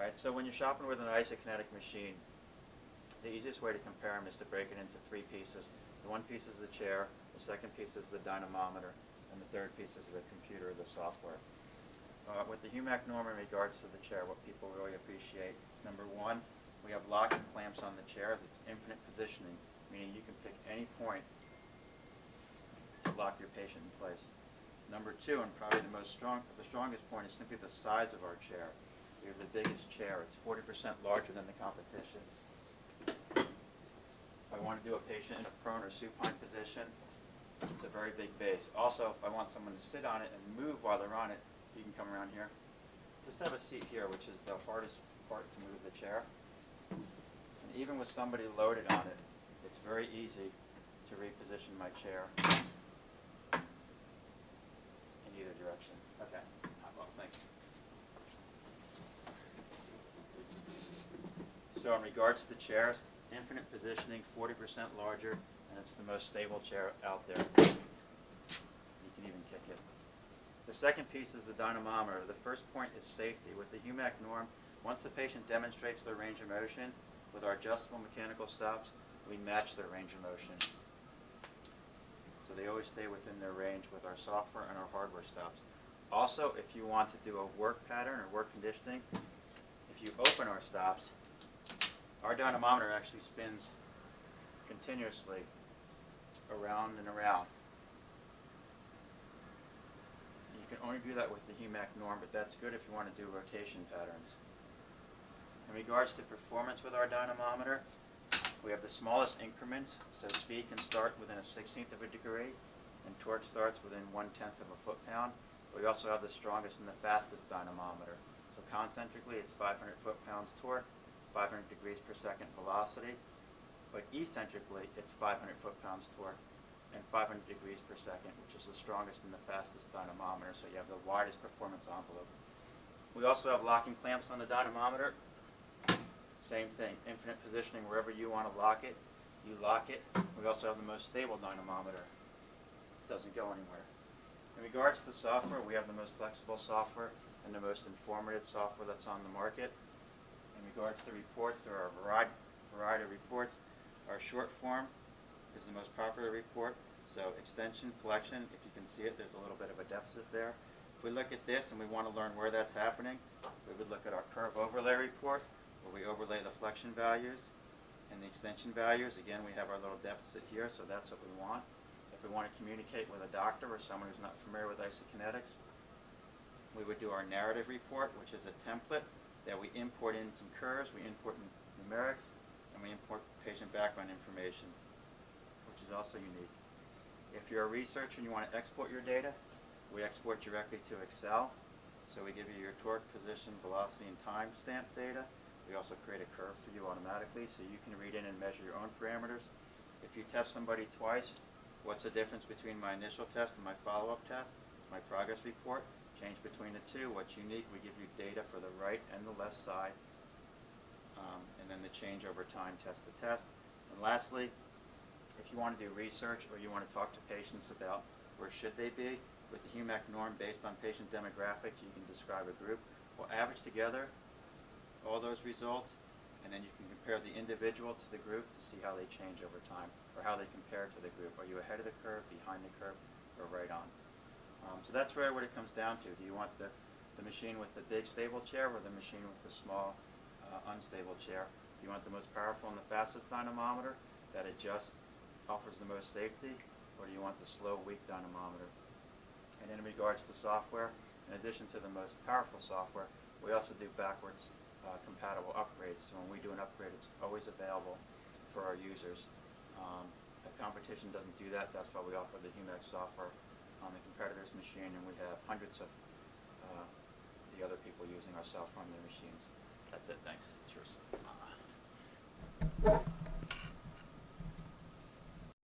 Alright, so when you're shopping with an isokinetic machine, the easiest way to compare them is to break it into three pieces. The one piece is the chair, the second piece is the dynamometer, and the third piece is the computer or the software. With the HUMAC norm in regards to the chair, what people really appreciate, number one, we have locking clamps on the chair. It's infinite positioning, meaning you can pick any point to lock your patient in place. Number two, and probably the strongest point, is simply the size of our chair. We have the biggest chair. It's 40% larger than the competition. If I want to do a patient in a prone or supine position, it's a very big base. Also, if I want someone to sit on it and move while they're on it, you can come around here. Just have a seat here, which is the hardest part to move the chair. And even with somebody loaded on it, it's very easy to reposition my chair in either direction. Okay, well, thanks. So in regards to chairs, infinite positioning, 40% larger, and it's the most stable chair out there. You can even kick it. The second piece is the dynamometer. The first point is safety. With the HUMAC norm, once the patient demonstrates their range of motion, with our adjustable mechanical stops, we match their range of motion. So they always stay within their range with our software and our hardware stops. Also, if you want to do a work pattern or work conditioning, if you open our stops, our dynamometer actually spins continuously around and around. You can only do that with the HUMAC norm, but that's good if you want to do rotation patterns. In regards to performance with our dynamometer, we have the smallest increments, so speed can start within a 1/16 of a degree, and torque starts within 1/10 of a foot-pound. We also have the strongest and the fastest dynamometer. So concentrically, it's 500 foot-pounds torque, 500 degrees per second velocity, but eccentrically, it's 500 foot-pounds torque and 500 degrees per second, which is the strongest and the fastest dynamometer, so you have the widest performance envelope. We also have locking clamps on the dynamometer. Same thing, infinite positioning. Wherever you want to lock it, you lock it. We also have the most stable dynamometer. It doesn't go anywhere. In regards to software, we have the most flexible software and the most informative software that's on the market. In regards to reports, there are a variety of reports. Our short form is the most popular report. So extension, flexion, if you can see it, there's a little bit of a deficit there. If we look at this and we want to learn where that's happening, we would look at our curve overlay report, where we overlay the flexion values and the extension values. Again, we have our little deficit here, so that's what we want. If we want to communicate with a doctor or someone who's not familiar with isokinetics, we would do our narrative report, which is a template that we import in some curves, we import numerics, and we import patient background information, which is also unique. If you're a researcher and you want to export your data, we export directly to Excel. So we give you your torque, position, velocity, and time stamp data. We also create a curve for you automatically, so you can read in and measure your own parameters. If you test somebody twice, what's the difference between my initial test and my follow-up test? My progress report. Change between the two. What's unique, we give you data for the right and the left side, and then the change over time, test to test. And lastly, if you want to do research or you want to talk to patients about where should they be, with the HUMAC norm based on patient demographics, you can describe a group. We'll average together all those results, and then you can compare the individual to the group to see how they change over time, or how they compare to the group. Are you ahead of the curve, behind the curve, or right on? So that's really what it comes down to. Do you want the machine with the big stable chair or the machine with the small unstable chair? Do you want the most powerful and the fastest dynamometer that adjusts, offers the most safety, or do you want the slow, weak dynamometer? And in regards to software, in addition to the most powerful software, we also do backwards compatible upgrades. So when we do an upgrade, it's always available for our users. The competition doesn't do that. That's why we offer the HUMAC software on the competitor's machine, and we have hundreds of the other people using our software on their machines. That's it. Thanks. Cheers.